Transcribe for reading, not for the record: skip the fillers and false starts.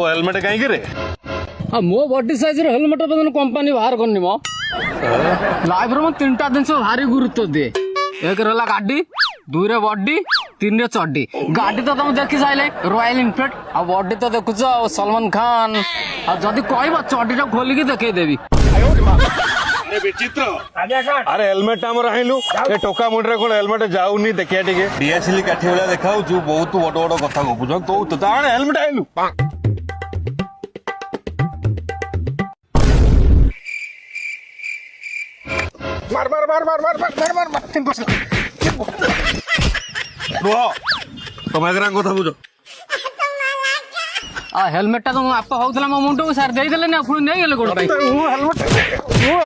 तो हेलमेट कहीं रे मो बॉडी साइज हेलमेट कंपनी बाहर करनी मो लाइफ रे तीनटा दिन भारी गुरुत्व दिए। एक रहा गाड़ी, दुई बॉडी, तीन चड्डी। गाड़ी तो तुम देखी सारे रॉयल इनफिल्ड आ बॉडी तो देखुच सलमान खान जदि कह चड्डी खोलिकी देखदेवी। विचित्र अरे हेलमेट आम आइलु ए टोका मुंडे कौन हेलमेट जाऊनी देखिया टिके डीएसएल काठी वाला देखा बहुत बड़ बड़ कथा गपुछ तो हेलमेट आइलु मार मार मार मार मार मार मार मार रुह तुम एक कथा बुझ हेलमेट तो आप होता मो मुंड को सार देदेले पुणी नहीं गले गोड़।